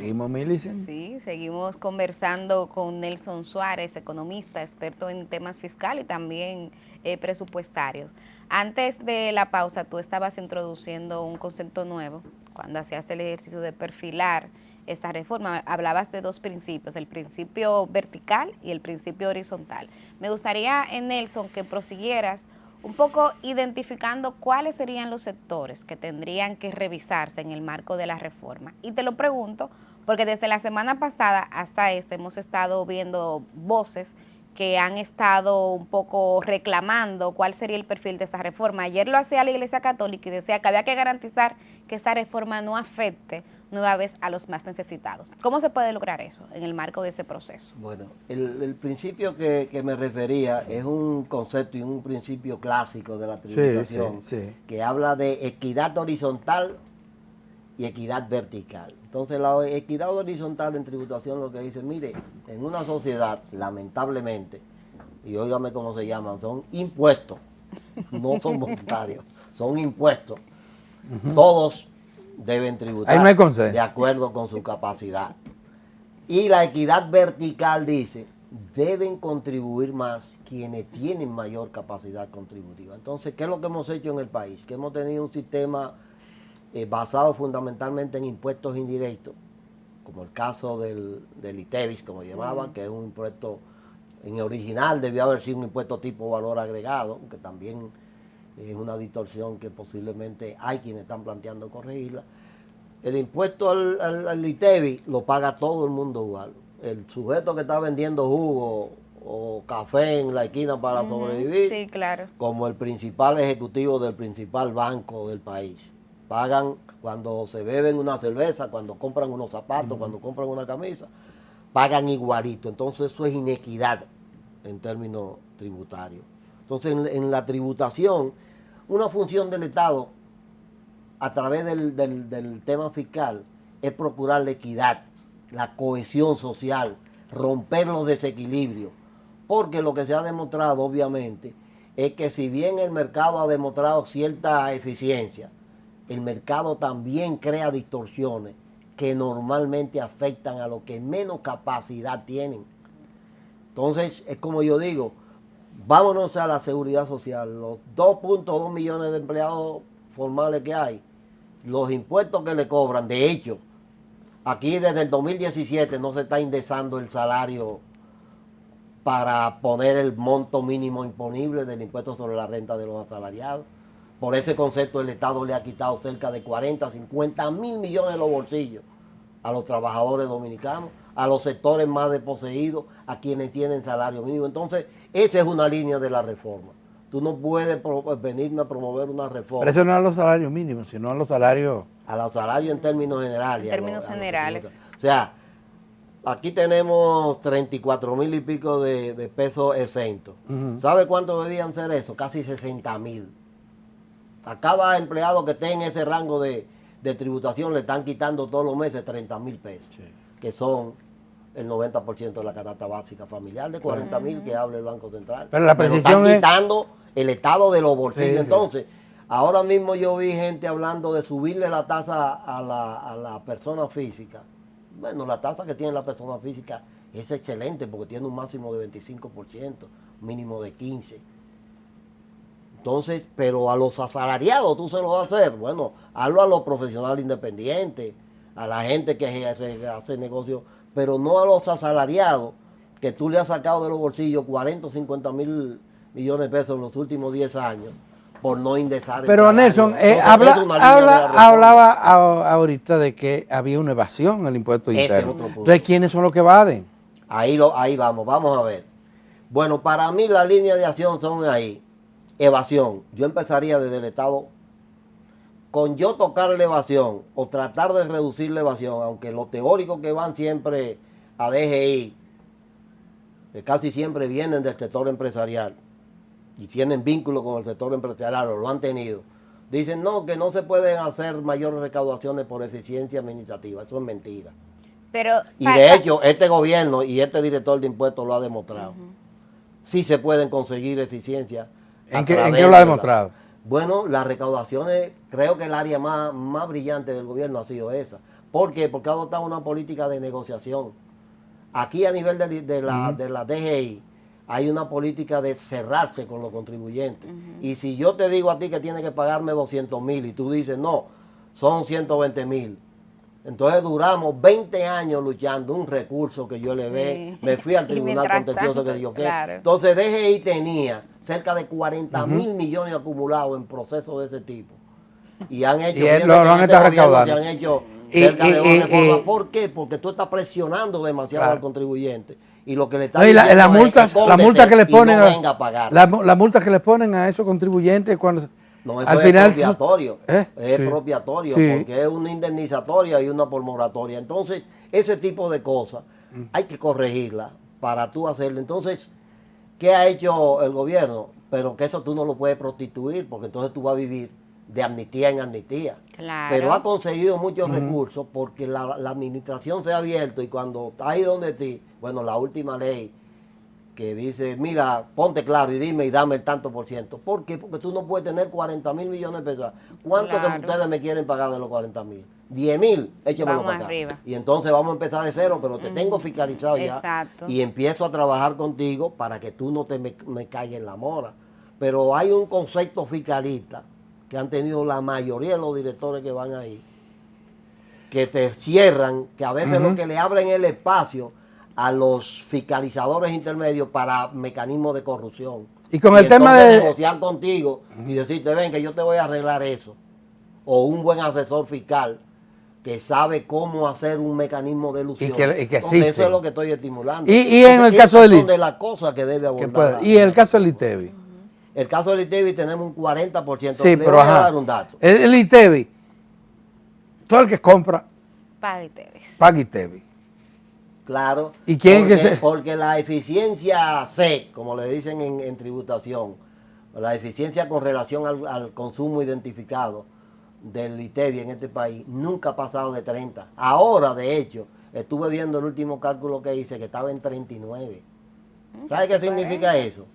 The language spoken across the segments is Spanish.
Seguimos, Millicent. Sí, seguimos conversando con Nelson Suárez, economista, experto en temas fiscales y también presupuestarios. Antes de la pausa, tú estabas introduciendo un concepto nuevo cuando hacías el ejercicio de perfilar esta reforma. Hablabas de dos principios, el principio vertical y el principio horizontal. Me gustaría, Nelson, que prosiguieras un poco identificando cuáles serían los sectores que tendrían que revisarse en el marco de la reforma. Y te lo pregunto porque desde la semana pasada hasta hemos estado viendo voces que han estado un poco reclamando cuál sería el perfil de esa reforma. Ayer lo hacía la Iglesia Católica y decía que había que garantizar que esta reforma no afecte nueva vez a los más necesitados. ¿Cómo se puede lograr eso en el marco de ese proceso? Bueno, el principio que me refería es un concepto y un principio clásico de la tributación que habla de equidad horizontal y equidad vertical. Entonces, la equidad horizontal en tributación lo que dice, mire, en una sociedad, lamentablemente, y óigame cómo se llaman, son impuestos, no son voluntarios, son impuestos. Todos deben tributar. Ahí no hay consenso. De acuerdo con su capacidad. Y la equidad vertical dice, deben contribuir más quienes tienen mayor capacidad contributiva. Entonces, ¿qué es lo que hemos hecho en el país? Que hemos tenido un sistema basado fundamentalmente en impuestos indirectos, como el caso del ITEVIS, como llamaban, que es un impuesto, en original debió haber sido un impuesto tipo valor agregado, que también es una distorsión que posiblemente hay quienes están planteando corregirla. El impuesto al ITEVIS lo paga todo el mundo igual. El sujeto que está vendiendo jugo o café en la esquina para sobrevivir, sí, claro, como el principal ejecutivo del principal banco del país. Pagan cuando se beben una cerveza, cuando compran unos zapatos, cuando compran una camisa, pagan igualito. Entonces eso es inequidad en términos tributarios. Entonces en la tributación, una función del Estado a través del tema fiscal es procurar la equidad, la cohesión social, romper los desequilibrios. Porque lo que se ha demostrado, obviamente, es que si bien el mercado ha demostrado cierta eficiencia, el mercado también crea distorsiones que normalmente afectan a los que menos capacidad tienen. Entonces, es como yo digo, vámonos a la seguridad social. Los 2.2 millones de empleados formales que hay, los impuestos que le cobran, de hecho, aquí desde el 2017 no se está indexando el salario para poner el monto mínimo imponible del impuesto sobre la renta de los asalariados. Por ese concepto el Estado le ha quitado cerca de 40, 50 mil millones de los bolsillos a los trabajadores dominicanos, a los sectores más desposeídos, a quienes tienen salario mínimo. Entonces, esa es una línea de la reforma. Tú no puedes venirme a promover una reforma. Pero eso no a los salarios mínimos, sino a los salarios... A los salarios en términos generales. En términos generales. O sea, aquí tenemos 34,000 y pico de pesos exentos. ¿Sabe cuánto debían ser eso? Casi 60,000. A cada empleado que esté en ese rango de tributación le están quitando todos los meses 30,000 pesos, que son el 90% de la canasta básica familiar, de 40,000 que habla el Banco Central. Pero la precisión están quitando el Estado de los bolsillos. Sí. Entonces, ahora mismo yo vi gente hablando de subirle la tasa a la persona física. Bueno, la tasa que tiene la persona física es excelente porque tiene un máximo de 25%, mínimo de 15%. Entonces, pero a los asalariados tú se lo vas a hacer. Bueno, hazlo a los profesionales independientes, a la gente que hace negocio, pero no a los asalariados que tú le has sacado de los bolsillos 40 o 50 mil millones de pesos en los últimos 10 años por no indexar. Pero Nelson, hablaba ahorita de que había una evasión en el impuesto interno. Entonces, ¿quiénes son los que evaden? Ahí vamos a ver. Bueno, para mí la línea de acción son ahí. Evasión. Yo empezaría desde el Estado con yo tocar la evasión o tratar de reducir la evasión, aunque los teóricos que van siempre a DGI, que casi siempre vienen del sector empresarial y tienen vínculo con el sector empresarial, o lo han tenido, dicen no, que no se pueden hacer mayores recaudaciones por eficiencia administrativa. Eso es mentira. Y de hecho, este gobierno y este director de impuestos lo ha demostrado. Sí se pueden conseguir eficiencia. ¿En qué lo ha demostrado? Bueno, las recaudaciones, creo que el área más brillante del gobierno ha sido esa. ¿Por qué? Porque ha adoptado una política de negociación. Aquí a nivel de la DGI hay una política de cerrarse con los contribuyentes. Y si yo te digo a ti que tienes que pagarme 200,000 y tú dices, no, son 120,000. Entonces duramos 20 años luchando un recurso que yo elevé, me fui al tribunal contencioso que yo qué. Claro. Entonces DGI tenía cerca de 40,000 millones acumulados en procesos de ese tipo. Y han hecho, lo han estado recaudando. se han hecho cerca de una reforma. ¿Por qué? Porque tú estás presionando demasiado al contribuyente. Y lo que le está diciendo la multa que le ponen no venga a pagar. La multa que le ponen a esos contribuyentes cuando no, eso al es final expropiatorio, es sí, expropiatorio, sí, porque es una indemnizatoria y una por moratoria. Entonces, ese tipo de cosas hay que corregirla para tú hacerlo. Entonces, ¿qué ha hecho el gobierno? Pero que eso tú no lo puedes prostituir, porque entonces tú vas a vivir de amnistía en amnistía. Claro. Pero ha conseguido muchos recursos porque la administración se ha abierto y cuando está ahí donde ti, bueno, la última ley que dice, mira, ponte claro y dime y dame el tanto por ciento. ¿Por qué? Porque tú no puedes tener 40,000 millones de pesos. ¿Cuánto que ustedes me quieren pagar de los 40,000? 10,000, échemelo para acá. Arriba. Y entonces vamos a empezar de cero, pero te tengo fiscalizado ya. Exacto. Y empiezo a trabajar contigo para que tú no te me caigas en la mora. Pero hay un concepto fiscalista que han tenido la mayoría de los directores que van ahí, que te cierran, que a veces lo que le abren el espacio a los fiscalizadores intermedios para mecanismos de corrupción. Y con el tema de negociar contigo y decirte, ven, que yo te voy a arreglar eso. O un buen asesor fiscal que sabe cómo hacer un mecanismo de ilusión. Y que existe. Eso es lo que estoy estimulando. Y en el caso del de las cosas que debe abordar. Y el caso del ITEVI. El caso del ITEVI tenemos un 40%. Sí, pero voy a dar un dato. El ITEVI, todo el que compra, paga ITEVI. Claro. ¿Y quién porque la eficiencia C, como le dicen en tributación, la eficiencia con relación al consumo identificado del ITEVI en este país, nunca ha pasado de 30. Ahora, de hecho, estuve viendo el último cálculo que hice, que estaba en 39. ¿Sabe qué significa eso?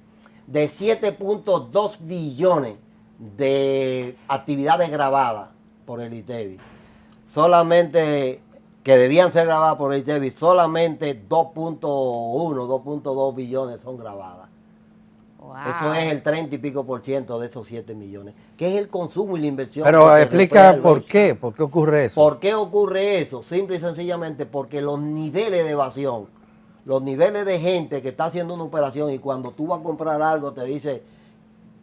De 7.2 billones de actividades grabadas por el ITEVI, solamente que debían ser grabadas por el ITEVI, solamente 2.1, 2.2 billones son grabadas. Wow. Eso es el 30 y pico % de esos 7 millones, que es el consumo y la inversión. Pero explica por qué ocurre eso. ¿Por qué ocurre eso? Simple y sencillamente porque los niveles de evasión, los niveles de gente que está haciendo una operación y cuando tú vas a comprar algo te dice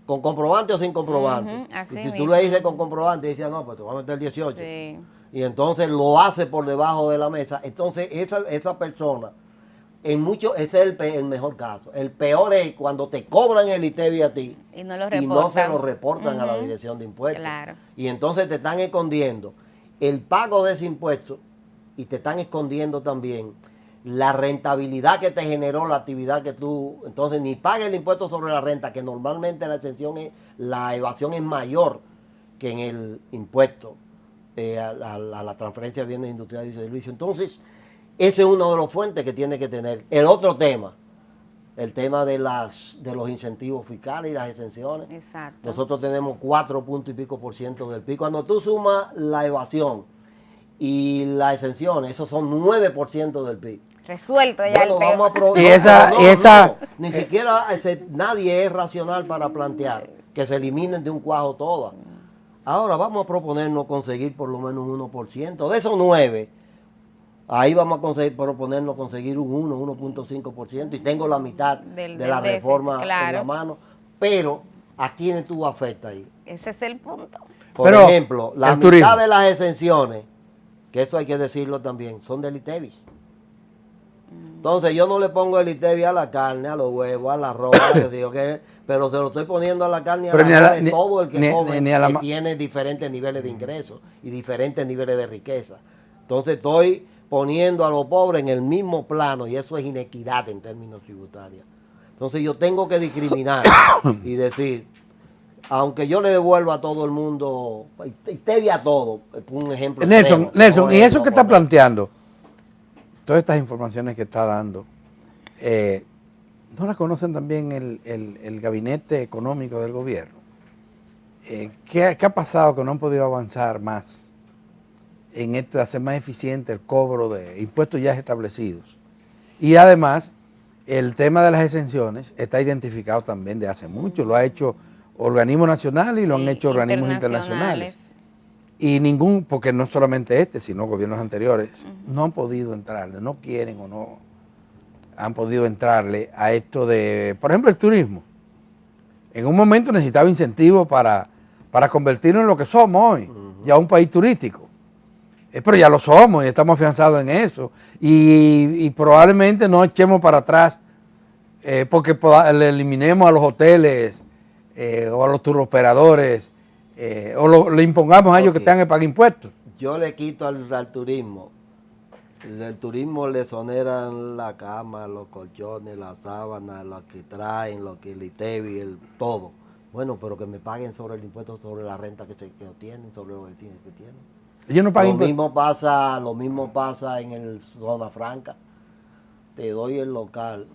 con comprobante o sin comprobante. Y si tú le dices con comprobante, dice, no, pues te voy a meter 18. Sí. Y entonces lo hace por debajo de la mesa. Entonces esa persona, ese es el mejor caso. El peor es cuando te cobran el ITEVI a ti y no se lo reportan a la Dirección de Impuestos. Claro. Y entonces te están escondiendo el pago de ese impuesto y te están escondiendo también la rentabilidad que te generó la actividad que tú, entonces ni paga el impuesto sobre la renta, que normalmente la evasión es mayor que en el impuesto a la transferencia de bienes industriales y servicios. Entonces, ese es uno de los fuentes que tiene que tener. El otro tema, el tema de los incentivos fiscales y las exenciones. Exacto. Nosotros tenemos 4 puntos y pico % del PIB. Cuando tú sumas la evasión y las exenciones, esos son 9% del PIB. Resuelto ya el tema. Ni siquiera nadie es racional para plantear que se eliminen de un cuajo todas. Ahora vamos a proponernos conseguir por lo menos un 1%. De esos 9, ahí vamos a proponernos conseguir un 1.5%. Y tengo la mitad de la reforma en la mano. Pero, ¿a quiénes tú afectas ahí? Ese es el punto. Por ejemplo, la mitad de las exenciones, que eso hay que decirlo también, son del ITEVI. Entonces yo no le pongo el ITEVI a la carne, a los huevos, al arroz, pero se lo estoy poniendo a la carne y a la carne de todo el que come, que tiene diferentes niveles de ingresos y diferentes niveles de riqueza. Entonces estoy poniendo a los pobres en el mismo plano y eso es inequidad en términos tributarios. Entonces yo tengo que discriminar y decir, aunque yo le devuelvo a todo el mundo, ITEVI a todo, un ejemplo. Nelson, y eso que está planteando, todas estas informaciones que está dando, ¿no las conocen también el gabinete económico del gobierno? ¿qué ha pasado que no han podido avanzar más en esto de hacer más eficiente el cobro de impuestos ya establecidos? Y además, el tema de las exenciones está identificado también de hace mucho, lo ha hecho organismos nacionales y lo han hecho organismos internacionales. Y porque no solamente este, sino gobiernos anteriores, no han podido entrarle, no quieren o no han podido entrarle a esto de, por ejemplo, el turismo. En un momento necesitaba incentivos para convertirnos en lo que somos hoy, ya un país turístico. Pero ya lo somos y estamos afianzados en eso. Y probablemente no echemos para atrás porque le eliminemos a los hoteles o a los turoperadores o le impongamos a ellos que tengan que pagar impuestos. Yo le quito al turismo. El turismo le soneran la cama, los colchones, las sábanas, lo que traen, lo que el ITEVI, todo. Bueno, pero que me paguen sobre el impuesto sobre la renta que obtienen, sobre los vecinos que tienen. Ellos no pagan impuestos. Lo mismo pasa en el zona franca. Te doy el local,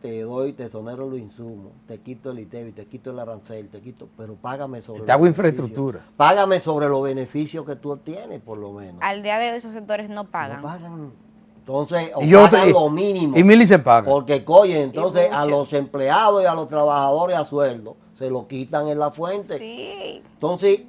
te exonero los insumos, te quito el ITEVI, te quito el arancel, pero págame sobre te hago infraestructura. Págame sobre los beneficios que tú obtienes, por lo menos. Al día de hoy esos sectores no pagan. No pagan. Entonces, pagan lo mínimo. Y mil y se pagan. Porque, oye, entonces a los empleados y a los trabajadores a sueldo se lo quitan en la fuente. Sí. Entonces,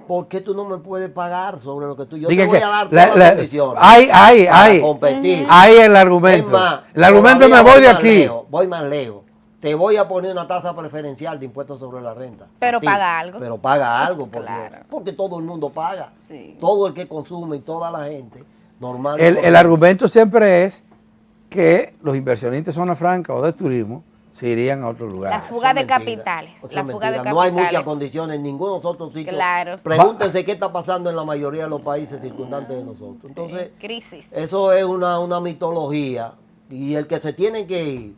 ¿por qué tú no me puedes pagar sobre lo que tú? Yo Diga te voy que a dar todas las condiciones para competir. Hay el argumento. El argumento me voy de aquí. Voy más lejos. Te voy a poner una tasa preferencial de impuestos sobre la renta. Pero sí, paga algo. Pero paga algo, Claro. porque todo el mundo paga. Sí. Todo el que consume y toda la gente, normalmente. El argumento siempre es que los inversionistas de zona franca o de turismo se irían a otro lugar. La fuga de mentira. capitales. Eso es La fuga de mentira. capitales. No hay muchas condiciones en ninguno de los otros sitios. Claro. Pregúntense qué está pasando en la mayoría de los países circundantes de nosotros. Entonces, Sí, crisis. eso es una mitología. Y el que se tiene que ir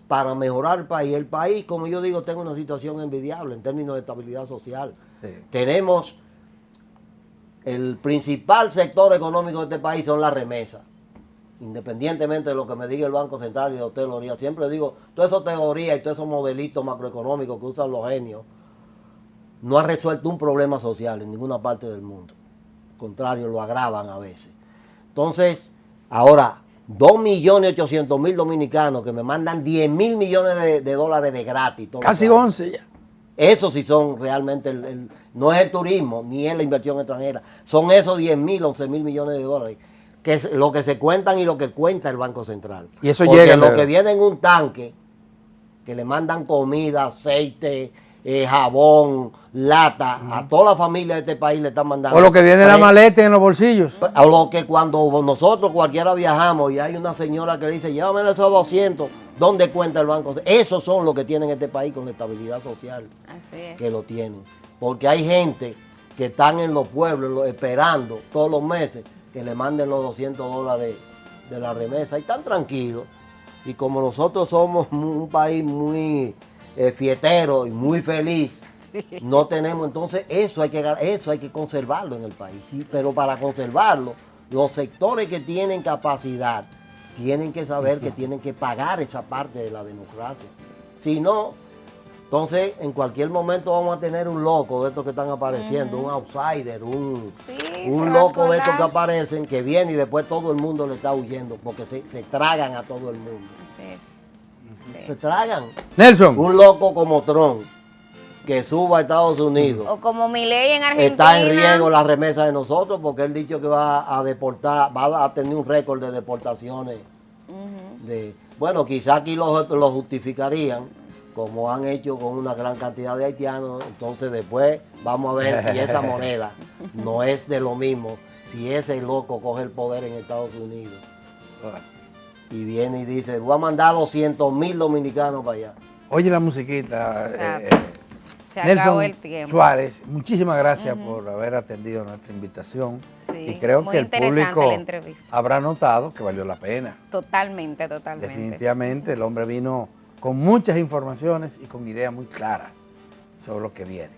para mejorar el país, como yo digo, tengo una situación envidiable en términos de estabilidad social. Sí. Tenemos el principal sector económico de este país son las remesas. Independientemente de lo que me diga el Banco Central y de usted, Loría, siempre digo, todas esas teorías y todos esos modelitos macroeconómicos que usan los genios, no han resuelto un problema social en ninguna parte del mundo. Al contrario, lo agravan a veces. Entonces, ahora, 2.800.000 dominicanos que me mandan 10.000 millones de dólares de gratis. Casi 11 ya. Esos sí son realmente, no es el turismo, ni es la inversión extranjera. Son esos 10.000, 11.000 millones de dólares. Que es lo que se cuentan y lo que cuenta el Banco Central. Y eso porque llega. Lo que viene en un tanque, que le mandan comida, aceite, jabón, lata, a toda la familia de este país le están mandando. O lo que viene en la maleta y en los bolsillos. O lo que cuando nosotros cualquiera viajamos y hay una señora que dice, llévame esos 200, ¿dónde cuenta el Banco Central? Esos son los que tienen este país con la estabilidad social. Así es. Que lo tienen. Porque hay gente que están en los pueblos esperando todos los meses que le manden los $200 de la remesa y están tranquilos. Y como nosotros somos un país muy fietero y muy feliz, no tenemos, entonces eso hay que conservarlo en el país. ¿Sí? Pero para conservarlo, los sectores que tienen capacidad tienen que saber que tienen que pagar esa parte de la democracia. Si no, entonces en cualquier momento vamos a tener un loco de estos que están apareciendo, un outsider, un loco de estos que aparecen, que viene y después todo el mundo le está huyendo porque se tragan a todo el mundo. Así es. Se tragan. Nelson. Un loco como Trump, que suba a Estados Unidos. O como Milei en Argentina. Está en riesgo la remesa de nosotros porque él dicho que va a deportar, va a tener un récord de deportaciones. Bueno, quizá aquí lo justificarían, como han hecho con una gran cantidad de haitianos. Entonces después vamos a ver si esa moneda no es de lo mismo, si ese loco coge el poder en Estados Unidos y viene y dice, voy a mandar 200.000 dominicanos para allá. Oye la musiquita. Se Nelson acabó el tiempo. Suárez, muchísimas gracias por haber atendido nuestra invitación. Sí, y creo muy que el interesante público la entrevista. habrá notado que valió la pena. Totalmente. Definitivamente el hombre vino con muchas informaciones y con ideas muy claras sobre lo que viene.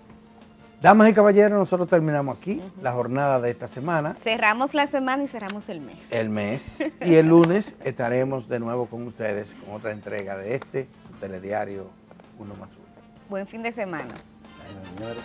Damas y caballeros, nosotros terminamos aquí la jornada de esta semana. Cerramos la semana y cerramos el mes. El mes. Y el lunes estaremos de nuevo con ustedes con otra entrega de su telediario 1+1. Buen fin de semana. Ay, señores.